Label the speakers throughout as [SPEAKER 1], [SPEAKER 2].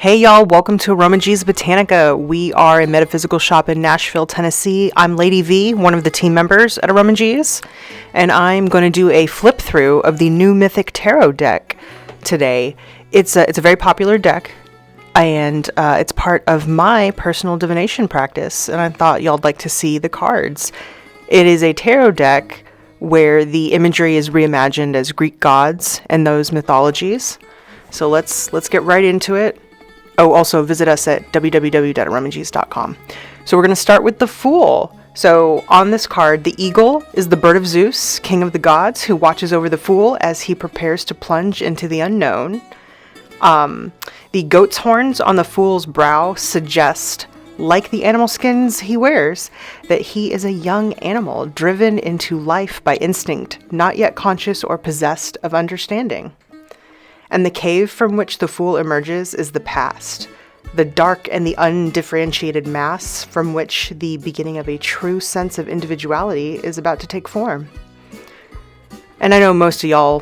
[SPEAKER 1] Hey y'all, welcome to aromaG's Botanica. We are a metaphysical shop in Nashville, Tennessee. I'm Lady V, one of the team members at aromaG's, and I'm going to do a flip through of the new Mythic Tarot deck today. It's a very popular deck, and it's part of my personal divination practice, and I thought y'all'd like to see the cards. It is a tarot deck where the imagery is reimagined as Greek gods and those mythologies. So let's get right into it. Oh, also visit us at www.aromags.com. So we're going to start with the Fool. So on this card, the eagle is the bird of Zeus, king of the gods, who watches over the Fool as he prepares to plunge into the unknown. The goat's horns on the Fool's brow suggest, like the animal skins he wears, that he is a young animal driven into life by instinct, not yet conscious or possessed of understanding. And the cave from which the Fool emerges is the past, the dark and the undifferentiated mass from which the beginning of a true sense of individuality is about to take form. And I know most of y'all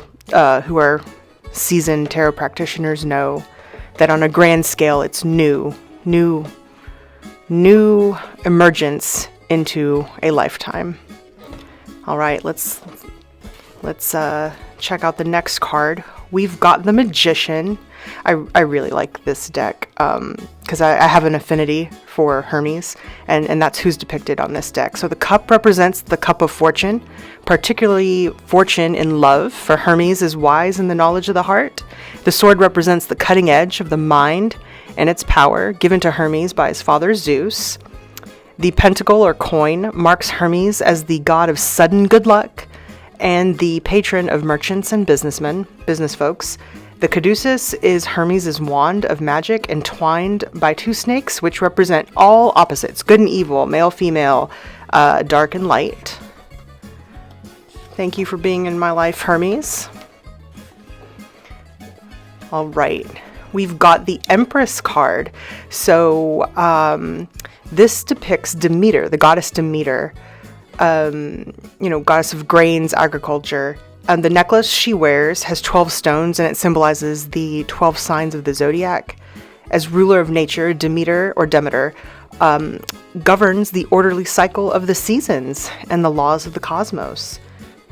[SPEAKER 1] who are seasoned tarot practitioners know that on a grand scale it's new emergence into a lifetime. All right, let's check out the next card. We've got the Magician. I really like this deck because I have an affinity for Hermes, and that's who's depicted on this deck. So the cup represents the cup of fortune, particularly fortune in love, for Hermes is wise in the knowledge of the heart. The sword represents the cutting edge of the mind and its power, given to Hermes by his father Zeus. The pentacle or coin marks Hermes as the god of sudden good luck and the patron of merchants and business folks. The caduceus is Hermes' wand of magic entwined by two snakes, which represent all opposites, good and evil, male, female, dark and light. Thank you for being in my life, Hermes. All right, we've got the Empress card. So this depicts Demeter, the goddess Demeter, goddess of grains, agriculture. The necklace she wears has 12 stones, and it symbolizes the 12 signs of the zodiac. As ruler of nature, Demeter governs the orderly cycle of the seasons and the laws of the cosmos.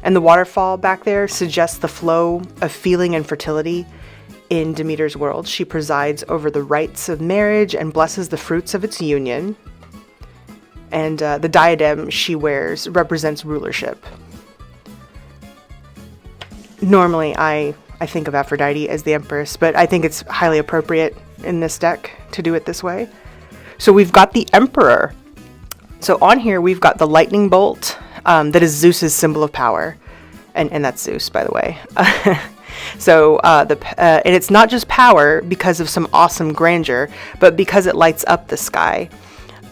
[SPEAKER 1] And the waterfall back there suggests the flow of feeling and fertility in Demeter's world. She presides over the rites of marriage and blesses the fruits of its union. And the diadem she wears represents rulership. Normally, I think of Aphrodite as the Empress, but I think it's highly appropriate in this deck to do it this way. So we've got the Emperor. So on here, we've got the lightning bolt that is Zeus's symbol of power. And that's Zeus, by the way. And it's not just power because of some awesome grandeur, but because it lights up the sky.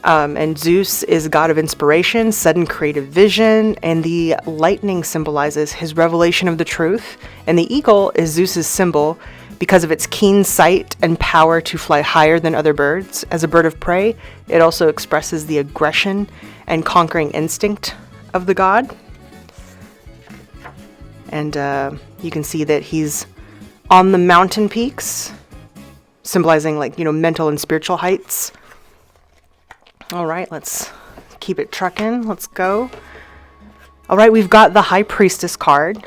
[SPEAKER 1] And Zeus is a god of inspiration, sudden creative vision, and the lightning symbolizes his revelation of the truth. And the eagle is Zeus's symbol because of its keen sight and power to fly higher than other birds. As a bird of prey, it also expresses the aggression and conquering instinct of the god. And you can see that he's on the mountain peaks, symbolizing mental and spiritual heights. All right, let's keep it trucking. Let's go. All right, we've got the High Priestess card.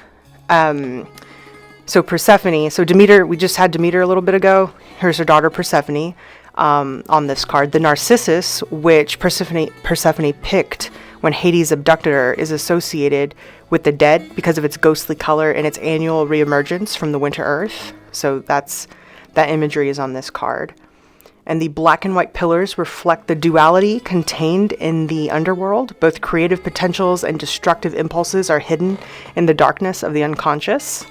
[SPEAKER 1] So Persephone. So Demeter, we just had Demeter a little bit ago. Here's her daughter Persephone on this card. The Narcissus, which Persephone picked when Hades abducted her, is associated with the dead because of its ghostly color and its annual reemergence from the winter earth. So that imagery is on this card. And the black and white pillars reflect the duality contained in the underworld. Both creative potentials and destructive impulses are hidden in the darkness of the unconscious.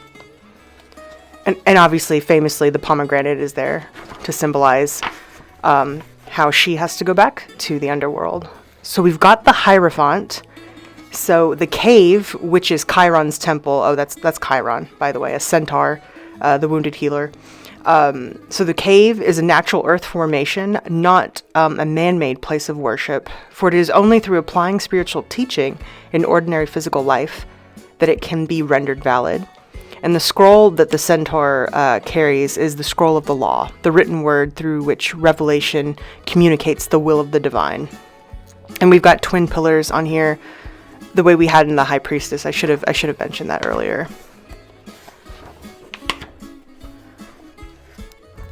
[SPEAKER 1] And obviously, famously, the pomegranate is there to symbolize how she has to go back to the underworld. So we've got the Hierophant. So the cave, which is Chiron's temple. Oh, that's Chiron, by the way, a centaur, the wounded healer. So the cave is a natural earth formation, not a man-made place of worship, for it is only through applying spiritual teaching in ordinary physical life that it can be rendered valid. And the scroll that the centaur carries is the scroll of the law, the written word through which revelation communicates the will of the divine. And we've got twin pillars on here, the way we had in the High Priestess. I should have mentioned that earlier.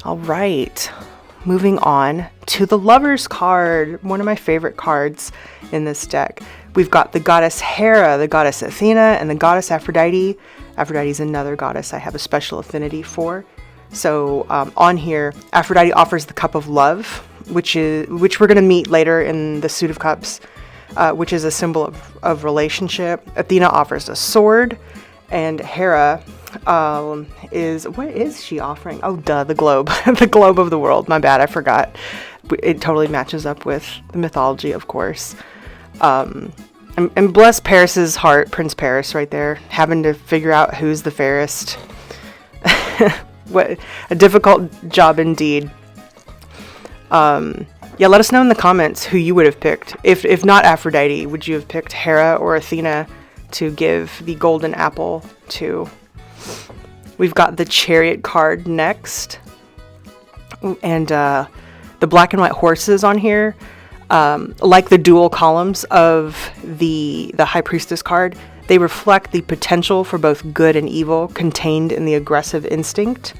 [SPEAKER 1] All right, moving on to the Lover's card, one of my favorite cards in this deck. We've got the goddess Hera, the goddess Athena, and the goddess Aphrodite. Aphrodite is another goddess I have a special affinity for. So on here, Aphrodite offers the cup of love, which we're going to meet later in the Suit of Cups, which is a symbol of relationship. Athena offers a sword, and Hera what is she offering? Oh, duh, the globe. The globe of the world. My bad, I forgot. It totally matches up with the mythology, of course. And bless Paris's heart, Prince Paris right there, having to figure out who's the fairest. What a difficult job indeed. Yeah, let us know in the comments who you would have picked. If not Aphrodite, would you have picked Hera or Athena to give the golden apple to? We've got the Chariot card next. And the black and white horses on here, like the dual columns of the High Priestess card, they reflect the potential for both good and evil contained in the aggressive instinct.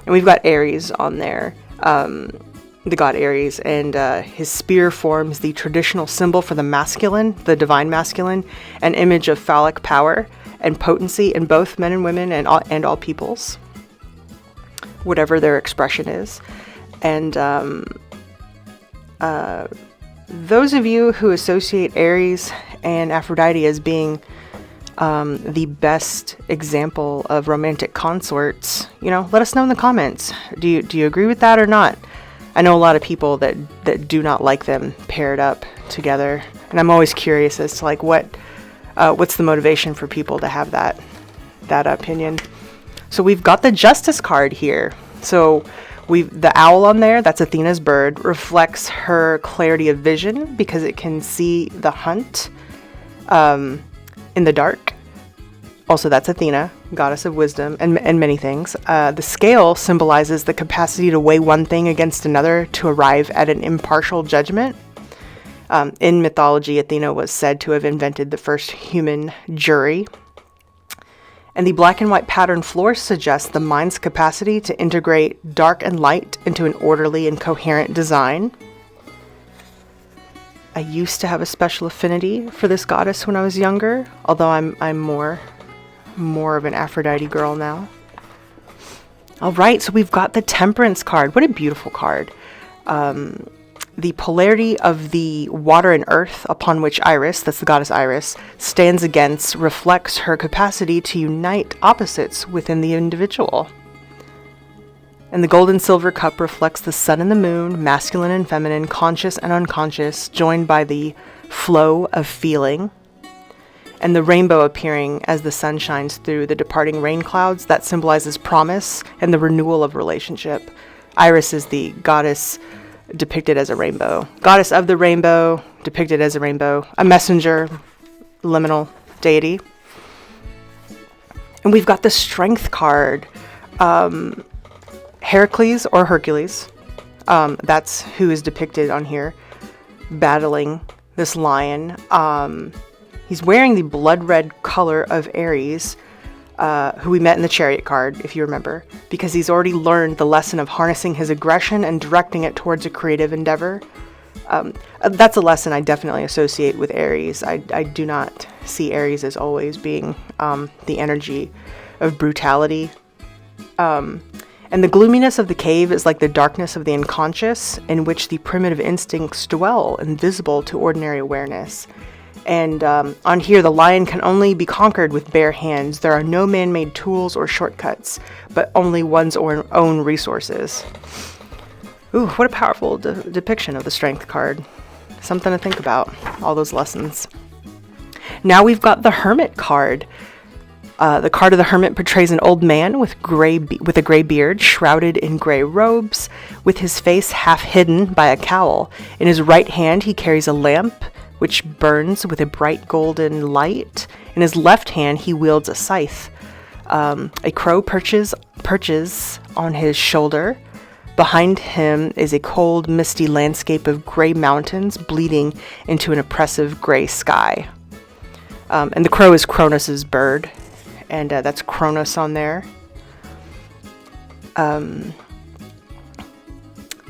[SPEAKER 1] And we've got Aries on there, the god Aries, and his spear forms the traditional symbol for the masculine, the divine masculine, an image of phallic power and potency in both men and women and all peoples, whatever their expression is. And those of you who associate Aries and Aphrodite as being the best example of romantic consorts, let us know in the comments. Do you agree with that or not? I know a lot of people that do not like them paired up together, and I'm always curious as to what's the motivation for people to have that opinion. So we've got the Justice card here. So the owl on there, that's Athena's bird, reflects her clarity of vision because it can see the hunt in the dark. Also, that's Athena, goddess of wisdom and many things. The scale symbolizes the capacity to weigh one thing against another to arrive at an impartial judgment. In mythology, Athena was said to have invented the first human jury. And the black and white pattern floor suggests the mind's capacity to integrate dark and light into an orderly and coherent design. I used to have a special affinity for this goddess when I was younger, although I'm more of an Aphrodite girl now. All right, so we've got the Temperance card. What a beautiful card. The polarity of the water and earth upon which Iris, that's the goddess Iris, stands against reflects her capacity to unite opposites within the individual. And the gold and silver cup reflects the sun and the moon, masculine and feminine, conscious and unconscious, joined by the flow of feeling. And the rainbow appearing as the sun shines through the departing rain clouds, that symbolizes promise and the renewal of relationship. Iris is the goddess depicted as a rainbow. Goddess of the rainbow, depicted as a rainbow. A messenger, liminal deity. And we've got the Strength card. Heracles or Hercules. That's who is depicted on here, battling this lion. He's wearing the blood red color of Aries, who we met in the Chariot card, if you remember, because he's already learned the lesson of harnessing his aggression and directing it towards a creative endeavor. That's a lesson I definitely associate with Aries. I do not see Aries as always being the energy of brutality. And the gloominess of the cave is like the darkness of the unconscious, in which the primitive instincts dwell, invisible to ordinary awareness. And on here, the lion can only be conquered with bare hands. There are no man-made tools or shortcuts, but only one's own resources. Ooh, what a powerful depiction of the Strength card. Something to think about, all those lessons. Now we've got the Hermit card. The card of the Hermit portrays an old man with a gray beard, shrouded in gray robes, with his face half hidden by a cowl. In his right hand, he carries a lamp, which burns with a bright golden light. In his left hand, he wields a scythe. A crow perches on his shoulder. Behind him is a cold, misty landscape of gray mountains bleeding into an oppressive gray sky. And the crow is Kronos's bird, and that's Kronos on there.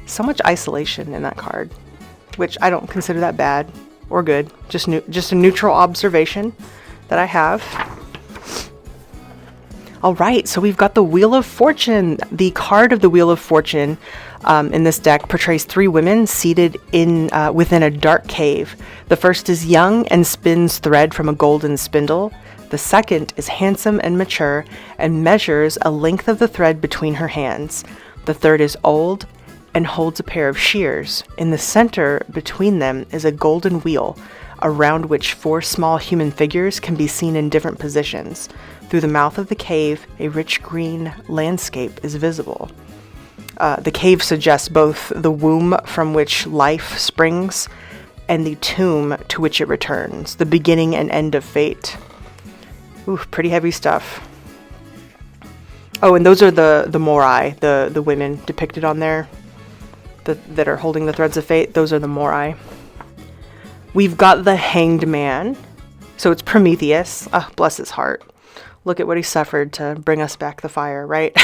[SPEAKER 1] So much isolation in that card, which I don't consider that bad or good. Just a neutral observation that I have. All right, so we've got the Wheel of Fortune. The card of the Wheel of Fortune in this deck portrays 3 women seated within a dark cave. The first is young and spins thread from a golden spindle. The second is handsome and mature and measures a length of the thread between her hands. The third is old and holds a pair of shears. In the center between them is a golden wheel, around which 4 small human figures can be seen in different positions. Through the mouth of the cave, a rich green landscape is visible. The cave suggests both the womb from which life springs and the tomb to which it returns, the beginning and end of fate. Ooh, pretty heavy stuff. Oh, and those are the Morai, the women depicted on there that are holding the threads of fate. Those are the Morai. We've got the Hanged Man. So it's Prometheus. Bless his heart. Look at what he suffered to bring us back the fire, right?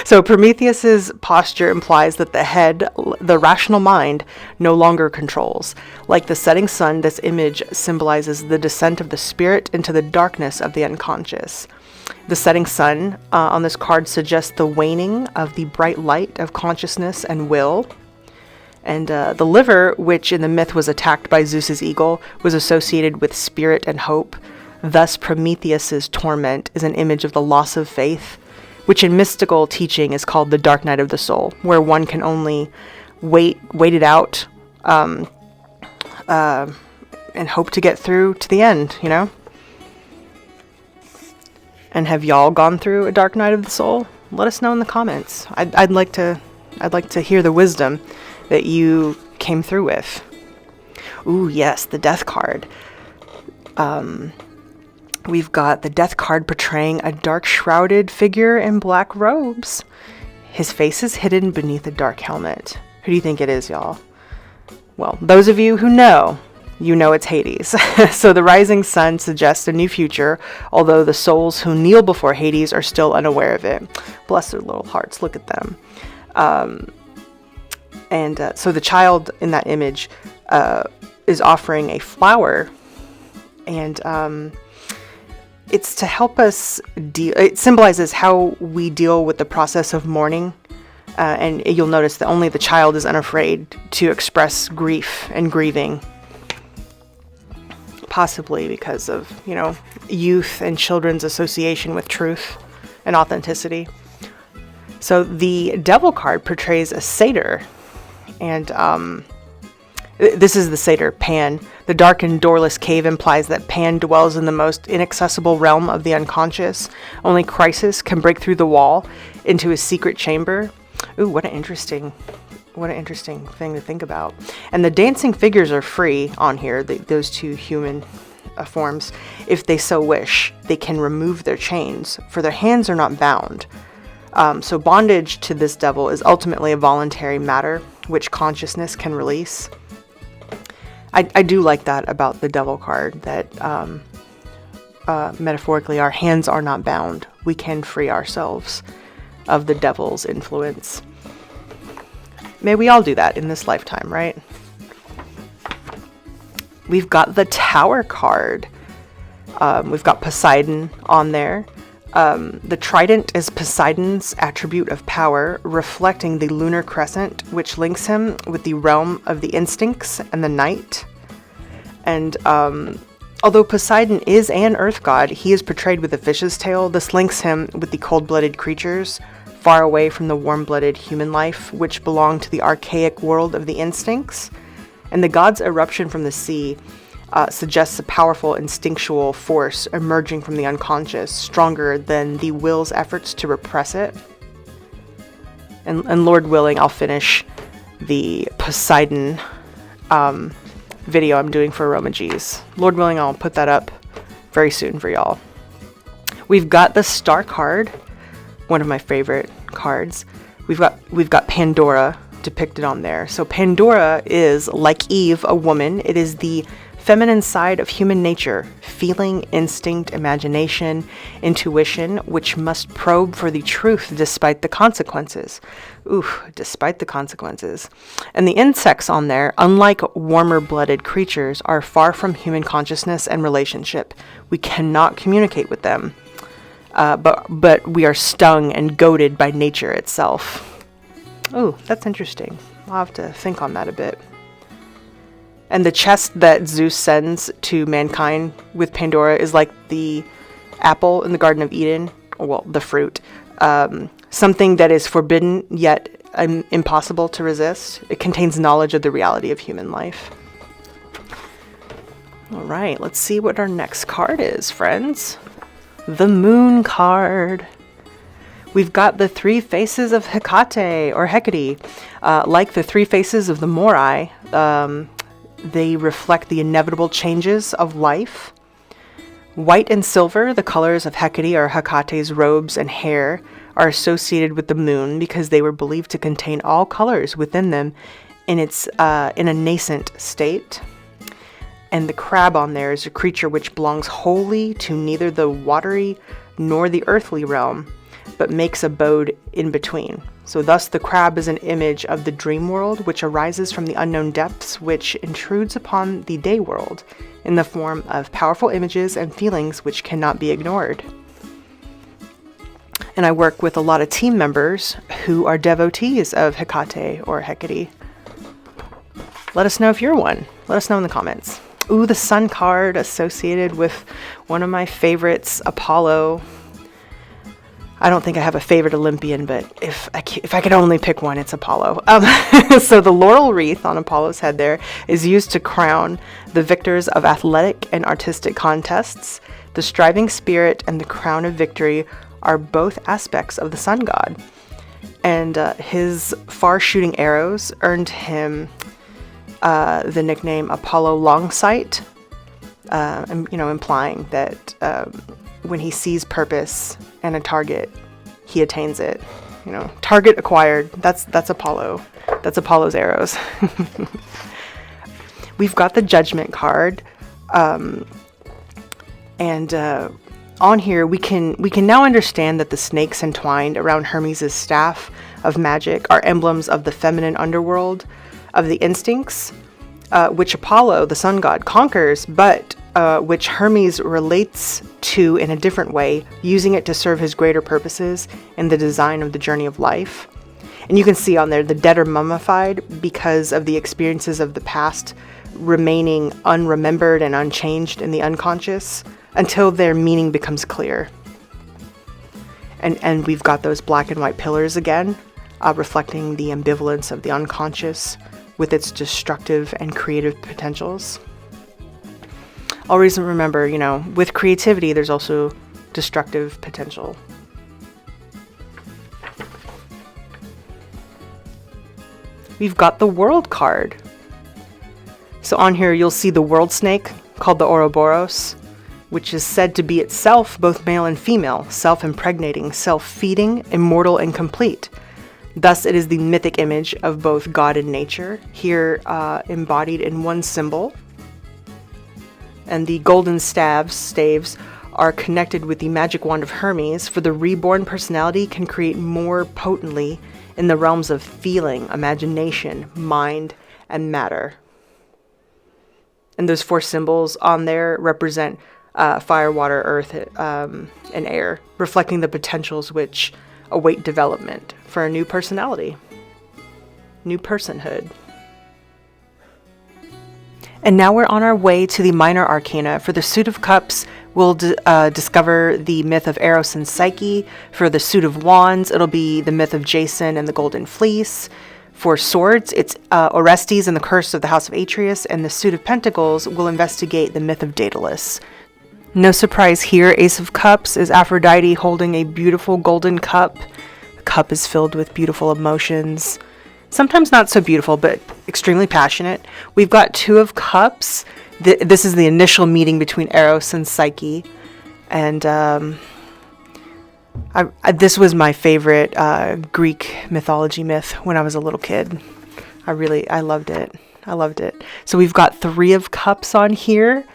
[SPEAKER 1] So Prometheus's posture implies that the head, the rational mind, no longer controls. Like the setting sun, this image symbolizes the descent of the spirit into the darkness of the unconscious. The setting sun on this card suggests the waning of the bright light of consciousness and will. And the liver, which in the myth was attacked by Zeus's eagle, was associated with spirit and hope. Thus, Prometheus's torment is an image of the loss of faith, which in mystical teaching is called the dark night of the soul, where one can only wait it out and hope to get through to the end, you know? And have y'all gone through a dark night of the soul? Let us know in the comments. I'd like to hear the wisdom that you came through with. Ooh, yes, the Death card. We've got the Death card portraying a dark shrouded figure in black robes. His face is hidden beneath a dark helmet. Who do you think it is, y'all? Well, those of you who know, you know it's Hades. So the rising sun suggests a new future, although the souls who kneel before Hades are still unaware of it. Bless their little hearts, look at them. So the child in that image is offering a flower, and it's to help us deal. It symbolizes how we deal with the process of mourning, and you'll notice that only the child is unafraid to express grief and grieving, possibly because of, you know, youth and children's association with truth and authenticity. So the Devil card portrays a satyr. And this is the satyr, Pan. The dark and doorless cave implies that Pan dwells in the most inaccessible realm of the unconscious. Only Crisis can break through the wall into his secret chamber. Ooh, what an interesting thing to think about. And the dancing figures are free on here, those 2 human forms. If they so wish, they can remove their chains, for their hands are not bound. So bondage to this devil is ultimately a voluntary matter, which consciousness can release. I do like that about the Devil card, that metaphorically our hands are not bound. We can free ourselves of the devil's influence. May we all do that in this lifetime, right? We've got the Tower card. We've got Poseidon on there. The trident is Poseidon's attribute of power, reflecting the lunar crescent, which links him with the realm of the instincts and the night. And although Poseidon is an earth god, he is portrayed with a fish's tail. This links him with the cold-blooded creatures, far away from the warm-blooded human life, which belong to the archaic world of the instincts. And the god's eruption from the sea suggests a powerful instinctual force emerging from the unconscious, stronger than the will's efforts to repress it. And Lord willing, I'll finish the Poseidon video I'm doing for aromaGs. Lord willing, I'll put that up very soon for y'all. We've got the Star card, one of my favorite cards. We've got Pandora depicted on there. So Pandora is, like Eve, a woman. It is the feminine side of human nature, feeling, instinct, imagination, intuition, which must probe for the truth despite the consequences. Despite the consequences. And the insects on there, unlike warmer-blooded creatures, are far from human consciousness and relationship. We cannot communicate with them. But we are stung and goaded by nature itself. Oh, that's interesting. I'll have to think on that a bit. And the chest that Zeus sends to mankind with Pandora is like the apple in the Garden of Eden, or well, the fruit. Something that is forbidden yet impossible to resist. It contains knowledge of the reality of human life. All right, let's see what our next card is, friends. The Moon card. We've got the three faces of Hecate, or Hecate. Like the three faces of the Morai, they reflect the inevitable changes of life. White and silver, the colors of Hecate or Hecate's robes and hair, are associated with the moon because they were believed to contain all colors within them in a nascent state. And the crab on there is a creature which belongs wholly to neither the watery nor the earthly realm, but makes abode in between. So thus the crab is an image of the dream world, which arises from the unknown depths, which intrudes upon the day world in the form of powerful images and feelings which cannot be ignored. And I work with a lot of team members who are devotees of Hecate or Hecate. Let us know if you're one. Let us know in the comments. Ooh, the Sun card associated with one of my favorites, Apollo. I don't think I have a favorite Olympian, but if I could only pick one, it's Apollo. So the laurel wreath on Apollo's head there is used to crown the victors of athletic and artistic contests. The striving spirit and the crown of victory are both aspects of the sun god. And his far-shooting arrows earned him the nickname Apollo Longsight, implying that when he sees purpose and a target, he attains it. Target acquired. That's Apollo. That's Apollo's arrows. We've got the Judgment card, and on here we can now understand that the snakes entwined around Hermes' staff of magic are emblems of the feminine underworld, of the instincts, which Apollo, the sun god, conquers, but which Hermes relates to in a different way, using it to serve his greater purposes in the design of the journey of life. And you can see on there the dead are mummified because of the experiences of the past remaining unremembered and unchanged in the unconscious until their meaning becomes clear. And we've got those black and white pillars again, reflecting the ambivalence of the unconscious with its destructive and creative potentials. Always remember, with creativity, there's also destructive potential. We've got the World card. So on here, you'll see the world snake called the Ouroboros, which is said to be itself both male and female, self-impregnating, self-feeding, immortal, and complete. Thus, it is the mythic image of both God and nature, here embodied in one symbol. And the golden staves are connected with the magic wand of Hermes, for the reborn personality can create more potently in the realms of feeling, imagination, mind, and matter. And those four symbols on there represent fire, water, earth, and air, reflecting the potentials which await development for a new personality, new personhood. And now we're on our way to the Minor Arcana. For the Suit of Cups, we'll discover the myth of Eros and Psyche. For the Suit of Wands, it'll be the myth of Jason and the Golden Fleece. For Swords, it's Orestes and the Curse of the House of Atreus. And the Suit of Pentacles will investigate the myth of Daedalus. No surprise here, Ace of Cups is Aphrodite holding a beautiful golden cup. The cup is filled with beautiful emotions. Sometimes not so beautiful, but extremely passionate. We've got Two of Cups. This is the initial meeting between Eros and Psyche. And This was my favorite Greek mythology myth when I was a little kid. I loved it. I loved it. So we've got 3 of Cups on here.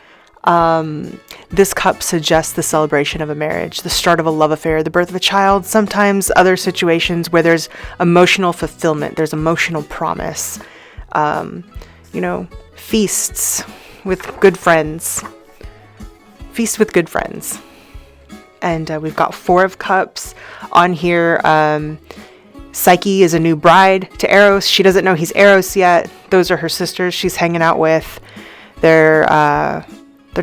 [SPEAKER 1] This cup suggests the celebration of a marriage, the start of a love affair, the birth of a child, sometimes other situations where there's emotional fulfillment, there's emotional promise. Feasts with good friends. Feast with good friends. And we've got 4 of Cups on here. Psyche is a new bride to Eros. She doesn't know he's Eros yet. Those are her sisters she's hanging out with. They're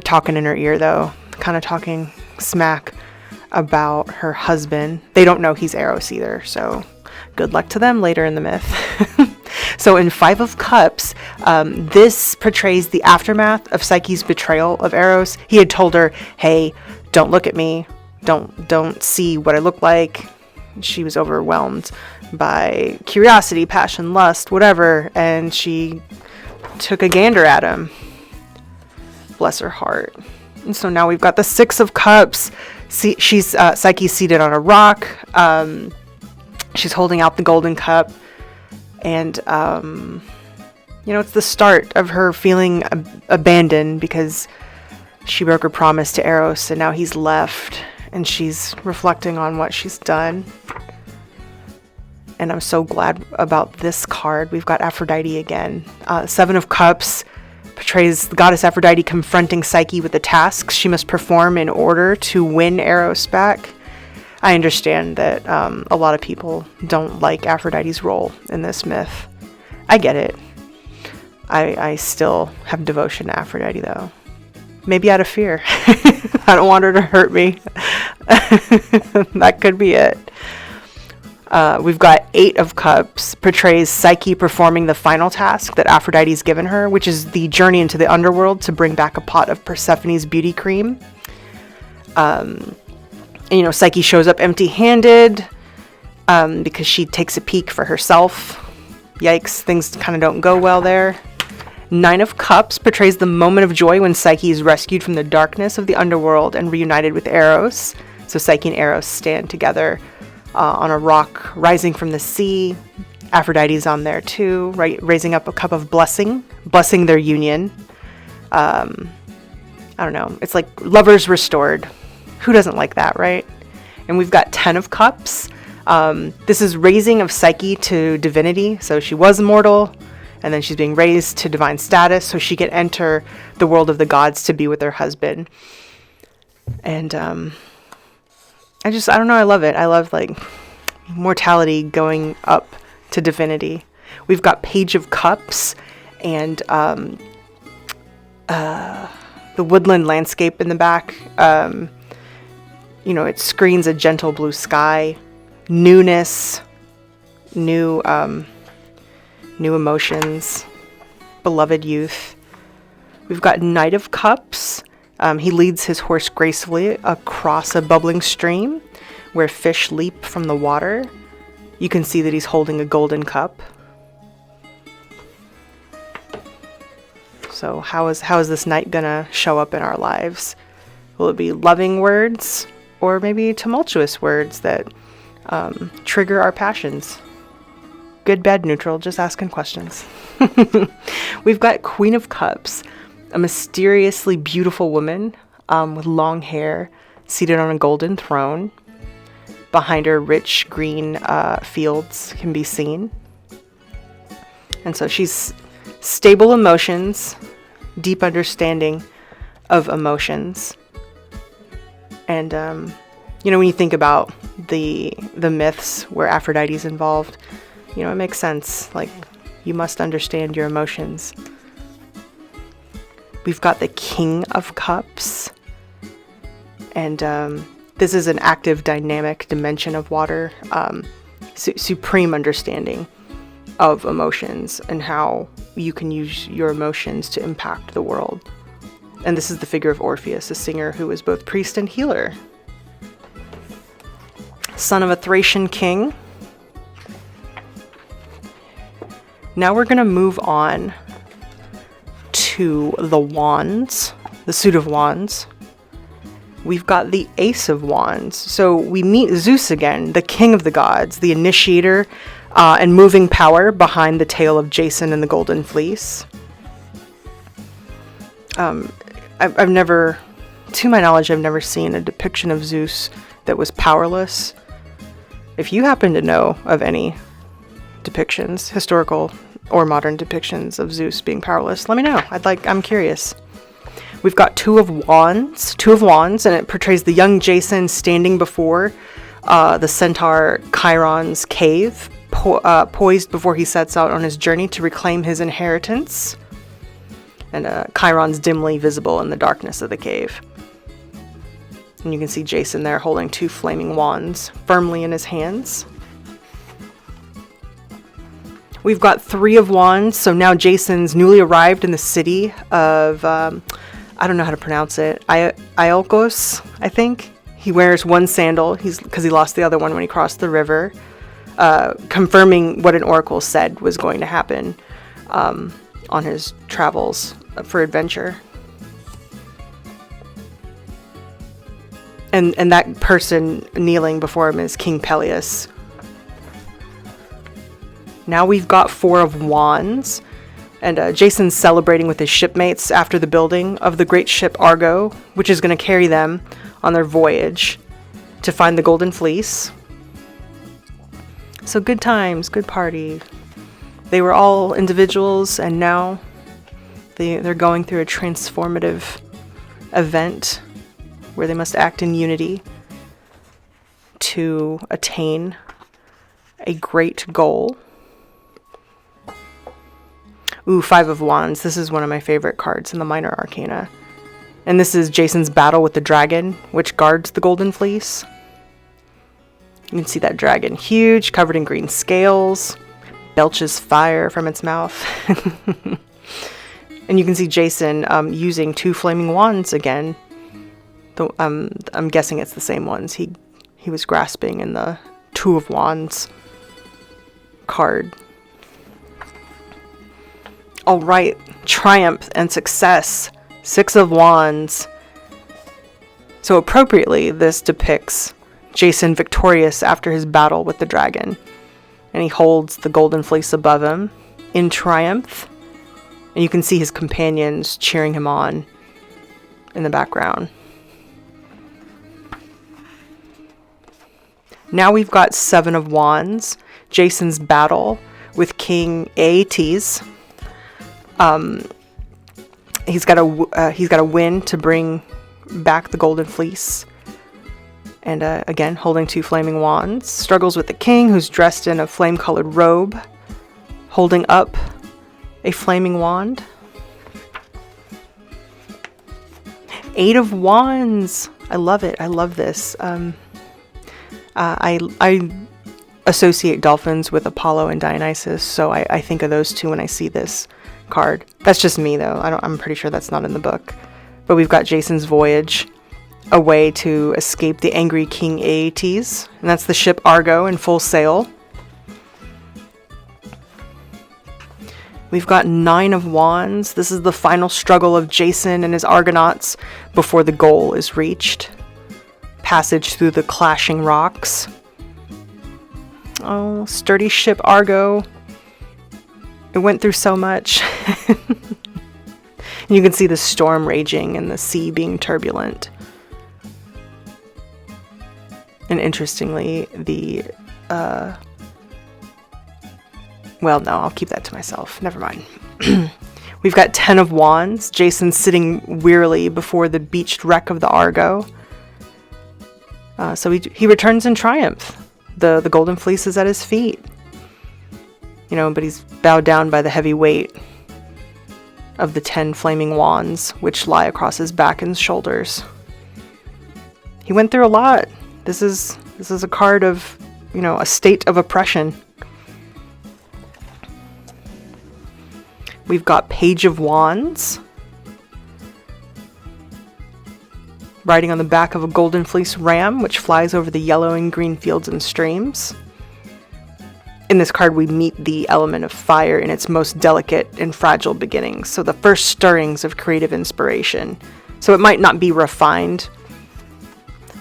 [SPEAKER 1] talking in her ear, though, kind of talking smack about her husband. They don't know he's Eros either, so good luck to them later in the myth. So in 5 of Cups, this portrays the aftermath of Psyche's betrayal of Eros. He had told her, hey, don't look at me. Don't see what I look like. She was overwhelmed by curiosity, passion, lust, whatever, and she took a gander at him. Bless her heart. And so now we've got the 6 of Cups. She's Psyche's seated on a rock. She's holding out the golden cup, and it's the start of her feeling abandoned because she broke her promise to Eros, and now he's left, and she's reflecting on what she's done. And I'm so glad about this card. We've got Aphrodite again. 7 of Cups portrays the goddess Aphrodite confronting Psyche with the tasks she must perform in order to win Eros back. I understand that a lot of people don't like Aphrodite's role in this myth. I get it. I still have devotion to Aphrodite, though. Maybe out of fear. I don't want her to hurt me. That could be it. We've got 8 of Cups, portrays Psyche performing the final task that Aphrodite's given her, which is the journey into the underworld to bring back a pot of Persephone's beauty cream. Psyche shows up empty-handed because she takes a peek for herself. Yikes, things kind of don't go well there. 9 of Cups portrays the moment of joy when Psyche is rescued from the darkness of the underworld and reunited with Eros. So Psyche and Eros stand together on a rock rising from the sea. Aphrodite's on there too, right, raising up a cup of blessing their union. I don't know. It's like lovers restored. Who doesn't like that, right? And we've got 10 of Cups. This is raising of Psyche to divinity. So she was mortal, and then she's being raised to divine status so she can enter the world of the gods to be with her husband. And I don't know, I love it. I love mortality going up to divinity. We've got Page of Cups and the woodland landscape in the back. It screens a gentle blue sky, newness, new emotions, beloved youth. We've got Knight of Cups. He leads his horse gracefully across a bubbling stream where fish leap from the water. You can see that he's holding a golden cup. So how is this knight gonna show up in our lives? Will it be loving words or maybe tumultuous words that trigger our passions? Good, bad, neutral, just asking questions. We've got Queen of Cups, a mysteriously beautiful woman with long hair seated on a golden throne. Behind her, rich green fields can be seen. And so she's stable emotions, deep understanding of emotions. And, when you think about the myths where Aphrodite's involved, it makes sense. Like, you must understand your emotions. We've got the King of Cups. And this is an active, dynamic dimension of water. Supreme understanding of emotions and how you can use your emotions to impact the world. And this is the figure of Orpheus, a singer who is both priest and healer. Son of a Thracian king. Now we're going to move on to the wands, the suit of wands. we've got the Ace of Wands. So we meet Zeus again, the king of the gods, the initiator and moving power behind the tale of Jason and the Golden Fleece. I've never, to my knowledge, I've never seen a depiction of Zeus that was powerless. If you happen to know of any depictions, historical or modern depictions of Zeus being powerless, let me know. I'm curious. We've got Two of Wands, and it portrays the young Jason standing before the centaur Chiron's cave, poised before he sets out on his journey to reclaim his inheritance. And Chiron's dimly visible in the darkness of the cave. And you can see Jason there holding 2 flaming wands firmly in his hands. We've got 3 of Wands, so now Jason's newly arrived in the city of, I don't know how to pronounce it, Iolcos, I think. He wears one sandal, because he lost the other one when he crossed the river, confirming what an oracle said was going to happen on his travels for adventure. And that person kneeling before him is King Peleus. Now we've got 4 of Wands, and Jason's celebrating with his shipmates after the building of the great ship Argo, which is going to carry them on their voyage to find the Golden Fleece. So good times, good party. They were all individuals, and now they're going through a transformative event where they must act in unity to attain a great goal. Ooh, 5 of Wands. This is one of my favorite cards in the Minor Arcana. And this is Jason's battle with the dragon, which guards the Golden Fleece. You can see that dragon, huge, covered in green scales, belches fire from its mouth. And you can see Jason using 2 flaming wands again. I'm guessing it's the same ones he was grasping in the 2 of Wands card. All right, triumph and success, 6 of Wands. So appropriately, this depicts Jason victorious after his battle with the dragon. And he holds the Golden Fleece above him in triumph. And you can see his companions cheering him on in the background. Now we've got 7 of Wands, Jason's battle with King Aetes. He's got a win to bring back the Golden Fleece. And again, holding 2 flaming wands. Struggles with the king, who's dressed in a flame-colored robe, holding up a flaming wand. 8 of Wands. I love it. I love this. I associate dolphins with Apollo and Dionysus, so I think of those 2 when I see this card. That's just me, though. I'm pretty sure that's not in the book. But we've got Jason's voyage, a way to escape the angry King Aetes, and that's the ship Argo in full sail. We've got 9 of Wands. This is the final struggle of Jason and his Argonauts before the goal is reached. Passage through the clashing rocks. Oh, sturdy ship Argo. It went through so much. You can see the storm raging and the sea being turbulent. And interestingly, well, no, I'll keep that to myself. Never mind. We've got 10 of Wands. Jason sitting wearily before the beached wreck of the Argo. So he returns in triumph. The Golden Fleece is at his feet. But he's bowed down by the heavy weight of the 10 flaming wands, which lie across his back and shoulders. He went through a lot. This is a card of, a state of oppression. We've got Page of Wands, riding on the back of a Golden Fleece ram, which flies over the yellow and green fields and streams. In this card, we meet the element of fire in its most delicate and fragile beginnings, so the first stirrings of creative inspiration. So it might not be refined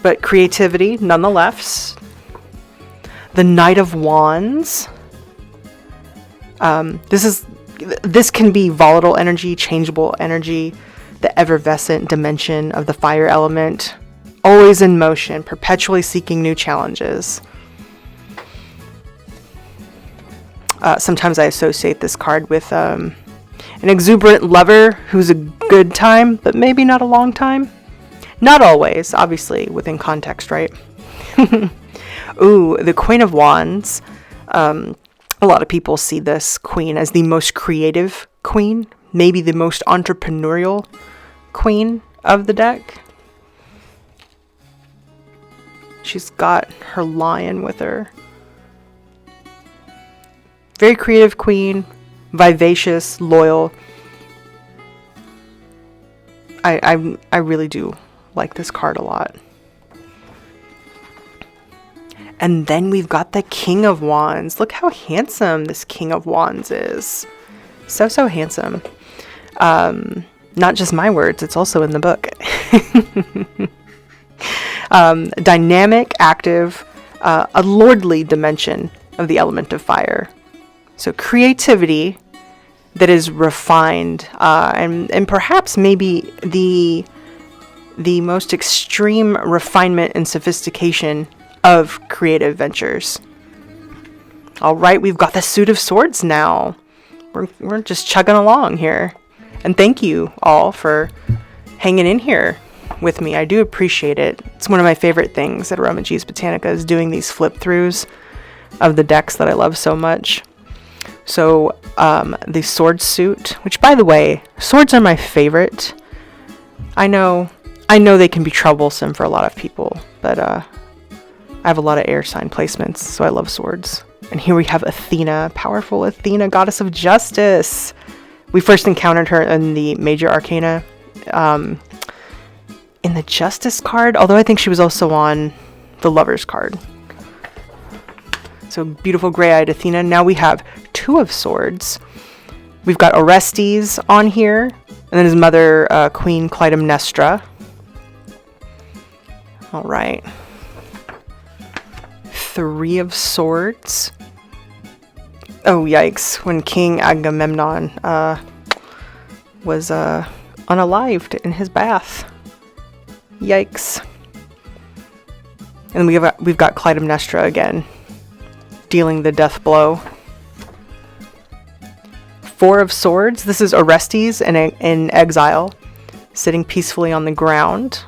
[SPEAKER 1] but creativity nonetheless. The Knight of Wands. This can be volatile energy, changeable energy, the effervescent dimension of the fire element, always in motion, perpetually seeking new challenges. Sometimes I associate this card with an exuberant lover who's a good time, but maybe not a long time. Not always, obviously, within context, right? Ooh, the Queen of Wands. A lot of people see this queen as the most creative queen, maybe the most entrepreneurial queen of the deck. She's got her lion with her. Very creative queen, vivacious, loyal. I really do like this card a lot. And then we've got the King of Wands. Look how handsome this King of Wands is. So handsome. Not just my words, it's also in the book. Dynamic, active, a lordly dimension of the element of fire. So creativity that is refined, and perhaps maybe the most extreme refinement and sophistication of creative ventures. All right, we've got the Suit of Swords now. We're just chugging along here. And thank you all for hanging in here with me. I do appreciate it. It's one of my favorite things at aromaG's Botanica is doing these flip throughs of the decks that I love so much. So the sword suit, which by the way, swords are my favorite. I know they can be troublesome for a lot of people, but I have a lot of air sign placements, so I love swords. And here we have Athena, powerful Athena, goddess of justice. We first encountered her in the Major Arcana, in the Justice card, although I think she was also on the Lovers card. So beautiful gray-eyed Athena. Now we have Two of Swords. We've got Orestes on here, and then his mother, Queen Clytemnestra. All right. Three of Swords. Oh, yikes. When King Agamemnon was unalived in his bath. Yikes. And we've got Clytemnestra again, dealing the death blow. Four of Swords. This is Orestes in exile, sitting peacefully on the ground,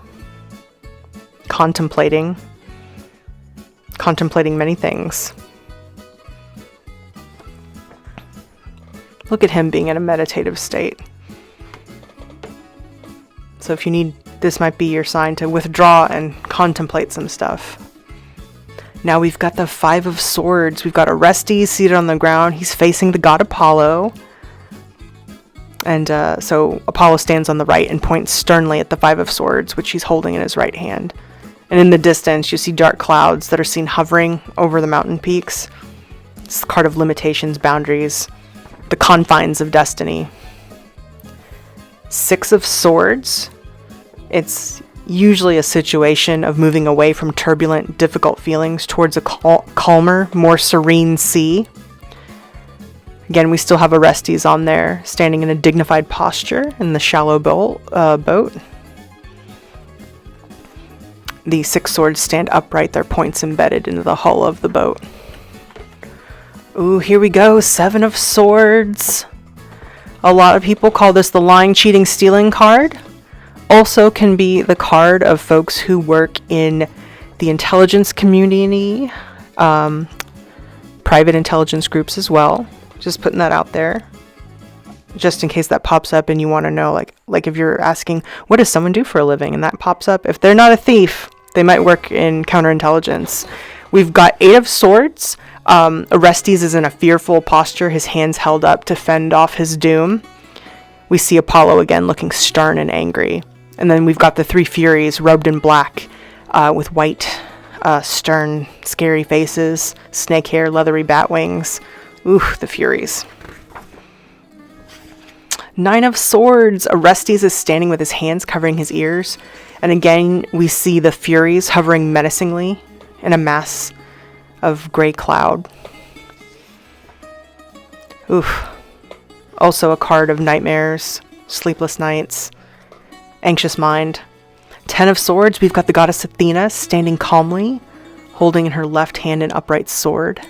[SPEAKER 1] contemplating many things. Look at him being in a meditative state. So if you need, this might be your sign to withdraw and contemplate some stuff. Now we've got the Five of Swords. We've got Orestes seated on the ground. He's facing the god Apollo. And so Apollo stands on the right and points sternly at the Five of Swords, which he's holding in his right hand. And in the distance, you see dark clouds that are seen hovering over the mountain peaks. It's the card of limitations, boundaries, the confines of destiny. Six of Swords. It's usually a situation of moving away from turbulent, difficult feelings towards a calmer, more serene sea. Again, we still have Orestes on there, standing in a dignified posture in the shallow boat. The Six Swords stand upright, their points embedded into the hull of the boat. Ooh, here we go, Seven of Swords. A lot of people call this the lying, cheating, stealing card. Also can be the card of folks who work in the intelligence community, private intelligence groups as well. Just putting that out there, just in case that pops up and you want to know, like if you're asking, what does someone do for a living? And that pops up. If they're not a thief, they might work in counterintelligence. We've got Eight of Swords. Orestes is in a fearful posture, his hands held up to fend off his doom. We see Apollo again looking stern and angry. And then we've got the Three Furies robed in black, with white, stern, scary faces, snake hair, leathery bat wings. Ooh, the Furies. Nine of Swords. Orestes is standing with his hands covering his ears. And again, we see the Furies hovering menacingly in a mass of gray cloud. Oof. Also a card of nightmares, sleepless nights, anxious mind. Ten of Swords, we've got the goddess Athena standing calmly, holding in her left hand an upright sword.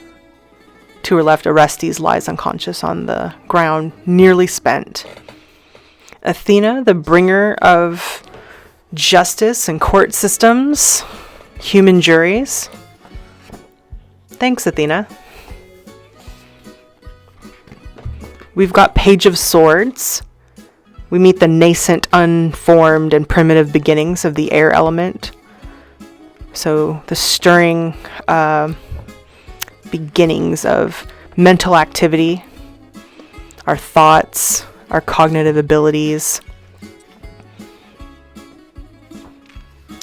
[SPEAKER 1] To her left, Orestes lies unconscious on the ground, nearly spent. Athena, the bringer of justice and court systems, human juries. Thanks, Athena. We've got Page of Swords. We meet the nascent, unformed, and primitive beginnings of the air element. So the stirring beginnings of mental activity, our thoughts, our cognitive abilities.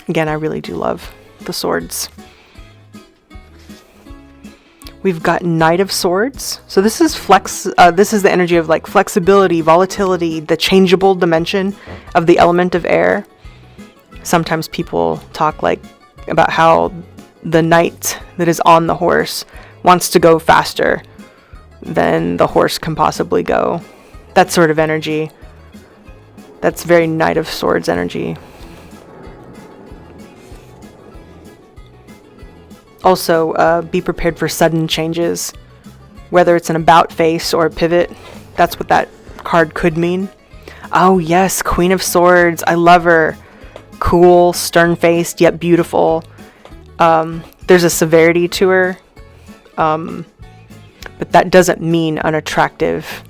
[SPEAKER 1] Again, I really do love the swords. We've got Knight of Swords. So this is this is the energy of like flexibility, volatility, the changeable dimension of the element of air. Sometimes people talk like about how the knight that is on the horse wants to go faster than the horse can possibly go. That sort of energy. That's very Knight of Swords energy. Also, be prepared for sudden changes, whether it's an about face or a pivot. That's what that card could mean. Oh yes, Queen of Swords. I love her. Cool, stern-faced, yet beautiful. There's a severity to her, but that doesn't mean unattractive,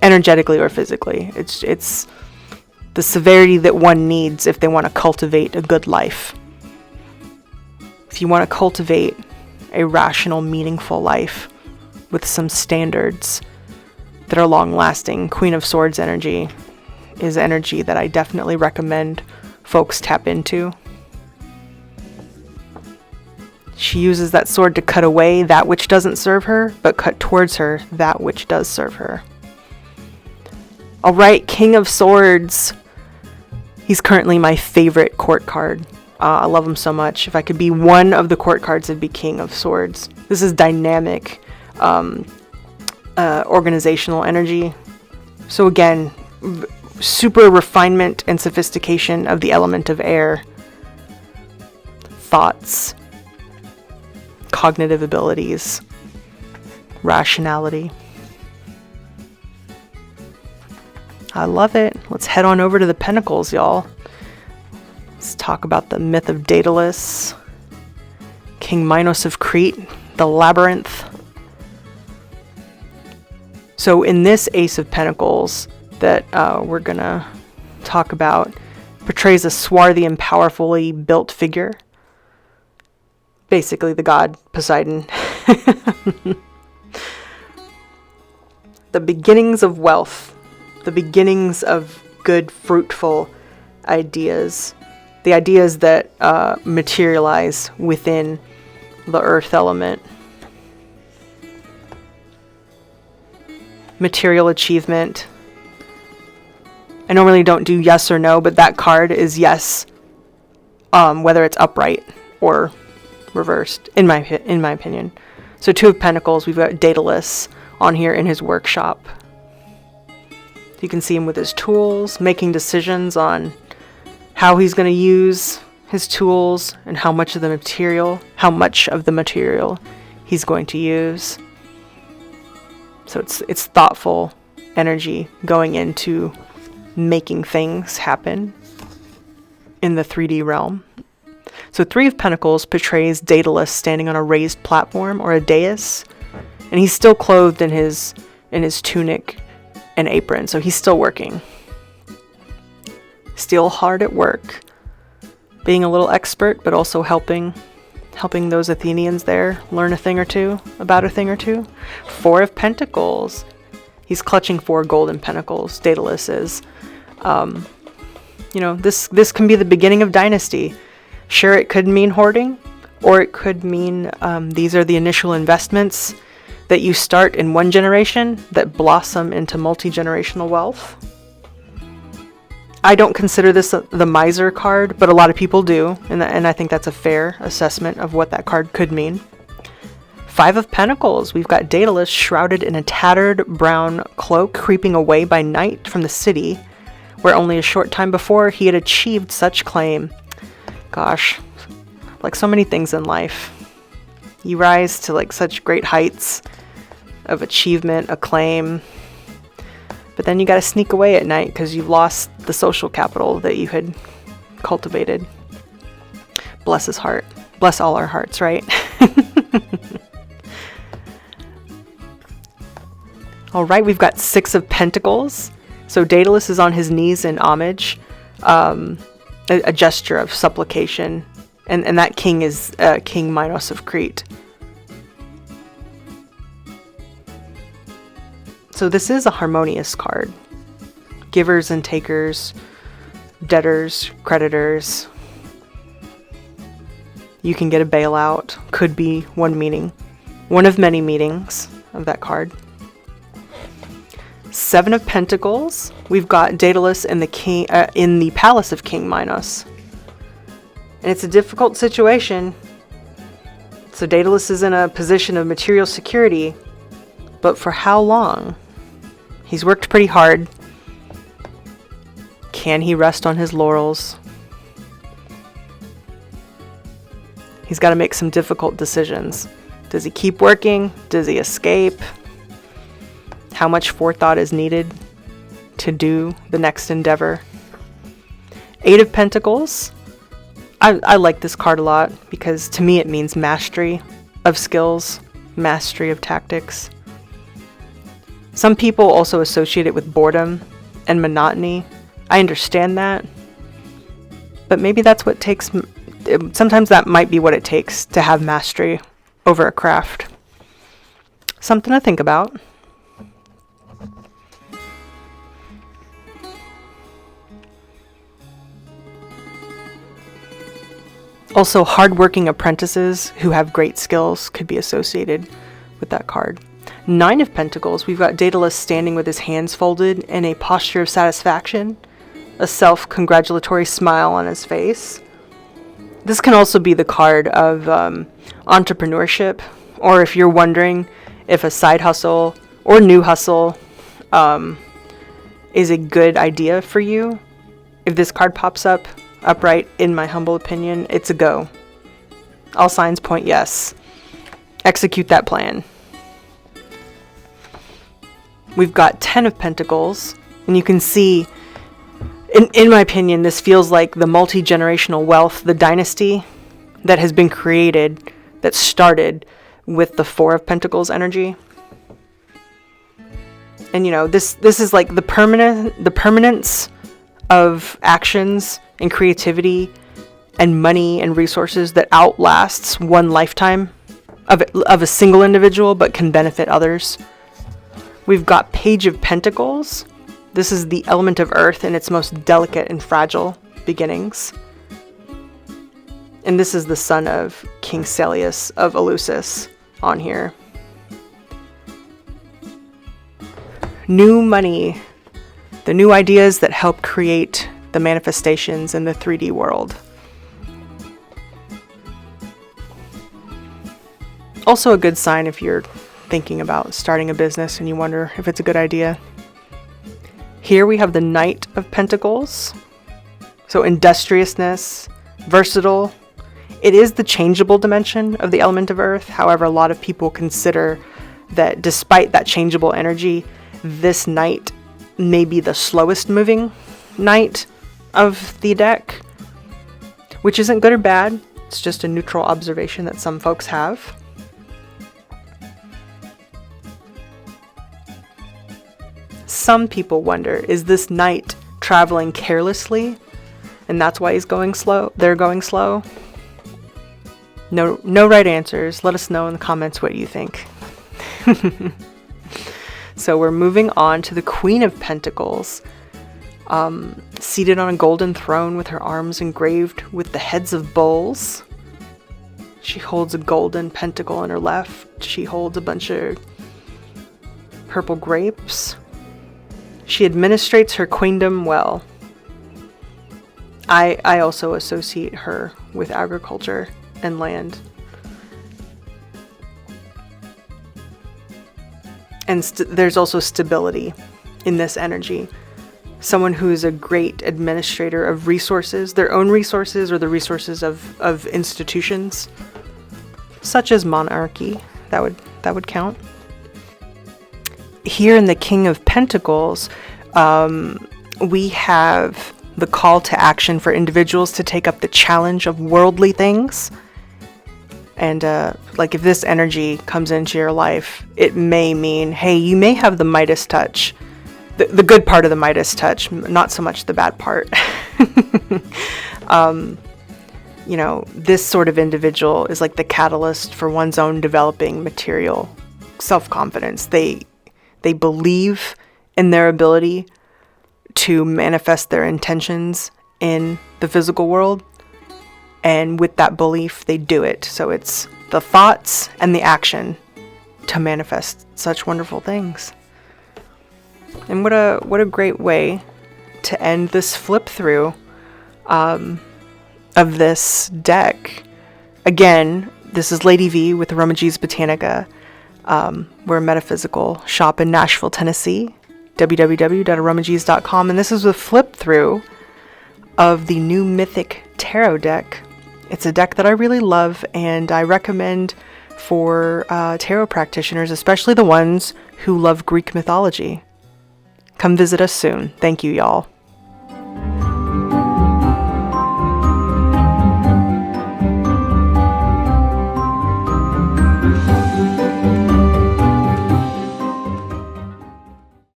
[SPEAKER 1] energetically or physically. It's the severity that one needs if they want to cultivate a good life. If you want to cultivate a rational, meaningful life with some standards that are long-lasting, Queen of Swords energy is energy that I definitely recommend folks tap into. She uses that sword to cut away that which doesn't serve her, but cut towards her that which does serve her. All right, King of Swords. He's currently my favorite court card. I love him so much. If I could be one of the court cards, it'd be King of Swords. This is dynamic, organizational energy. So again, super refinement and sophistication of the element of air. Thoughts, cognitive abilities, rationality. I love it. Let's head on over to the Pentacles, y'all. Let's talk about the myth of Daedalus, King Minos of Crete, the labyrinth. So in this Ace of Pentacles that we're gonna talk about, portrays a swarthy and powerfully built figure. Basically the god Poseidon. The beginnings of wealth, the beginnings of good, fruitful ideas. The ideas that materialize within the earth element. Material achievement. I normally don't do yes or no, but that card is yes, whether it's upright or reversed, in my opinion. So Two of Pentacles, we've got Daedalus on here in his workshop. You can see him with his tools, making decisions on how he's going to use his tools and how much of the material he's going to use. So it's thoughtful energy going into making things happen in the 3D realm. So Three of Pentacles portrays Daedalus standing on a raised platform or a dais, and he's still clothed in his tunic and apron, so he's still working. Still hard at work, being a little expert, but also helping those Athenians there learn a thing or two about a thing or two. Four of Pentacles. He's clutching 4 golden pentacles. Daedalus is. This can be the beginning of dynasty. Sure, it could mean hoarding, or it could mean these are the initial investments that you start in one generation that blossom into multi-generational wealth. I don't consider this the miser card, but a lot of people do, and I think that's a fair assessment of what that card could mean. 5 of Pentacles. We've got Daedalus shrouded in a tattered brown cloak, creeping away by night from the city, where only a short time before he had achieved such claim. Gosh, like so many things in life, you rise to like such great heights of achievement, acclaim, but then you got to sneak away at night because you've lost the social capital that you had cultivated. Bless his heart. Bless all our hearts, right? All right, we've got 6 of Pentacles. So Daedalus is on his knees in homage, a gesture of supplication. And that king is King Minos of Crete. So this is a harmonious card. Givers and takers, debtors, creditors. You can get a bailout. Could be one meaning. One of many meanings of that card. 7 of Pentacles. We've got Daedalus in the palace of King Minos. And it's a difficult situation. So Daedalus is in a position of material security. But for how long? He's worked pretty hard. Can he rest on his laurels? He's got to make some difficult decisions. Does he keep working? Does he escape? How much forethought is needed to do the next endeavor? 8 of Pentacles. I like this card a lot because to me it means mastery of skills, mastery of tactics. Some people also associate it with boredom and monotony. I understand that. But maybe that's what takes... Sometimes that might be what it takes to have mastery over a craft. Something to think about. Also, hardworking apprentices who have great skills could be associated with that card. 9 of Pentacles, we've got Daedalus standing with his hands folded in a posture of satisfaction, a self-congratulatory smile on his face. This can also be the card of entrepreneurship, or if you're wondering if a side hustle or new hustle is a good idea for you. If this card pops up upright, in my humble opinion, it's a go. All signs point yes. Execute that plan. We've got 10 of Pentacles, and you can see, in my opinion, this feels like the multi-generational wealth, the dynasty that has been created, that started with the 4 of Pentacles energy. And you know, this is like the permanence of actions and creativity and money and resources that outlasts one lifetime of a single individual but can benefit others. We've got Page of Pentacles. This is the element of earth in its most delicate and fragile beginnings. And this is the son of King Celeus of Eleusis on here. New money. The new ideas that help create the manifestations in the 3D world. Also a good sign if you're thinking about starting a business and you wonder if it's a good idea. Here we have the Knight of Pentacles. So industriousness, versatile. It is the changeable dimension of the element of earth. However, a lot of people consider that despite that changeable energy, this knight may be the slowest moving knight of the deck, which isn't good or bad. It's just a neutral observation that some folks have. Some people wonder, is this knight traveling carelessly and that's why he's going slow? They're going slow? No right answers. Let us know in the comments what you think. So we're moving on to the Queen of Pentacles, seated on a golden throne with her arms engraved with the heads of bulls. She holds a golden pentacle in her left. She holds a bunch of purple grapes. She administrates her queendom well. I also associate her with agriculture and land. And there's also stability in this energy. Someone who is a great administrator of resources, their own resources or the resources of institutions, such as monarchy. That would count. Here in the King of Pentacles, we have the call to action for individuals to take up the challenge of worldly things. And like if this energy comes into your life, it may mean, hey, you may have the Midas touch. The good part of the Midas touch, not so much the bad part. You know, this sort of individual is like the catalyst for one's own developing material self-confidence. They believe in their ability to manifest their intentions in the physical world. And with that belief, they do it. So it's the thoughts and the action to manifest such wonderful things. And what a great way to end this flip through of this deck. Again, this is Lady V with aromaG's Botanica. We're a metaphysical shop in Nashville, Tennessee. www.aromags.com. And this is a flip through of the new Mythic Tarot deck. It's a deck that I really love, and I recommend for tarot practitioners, especially the ones who love Greek mythology. Come visit us soon. Thank you, y'all.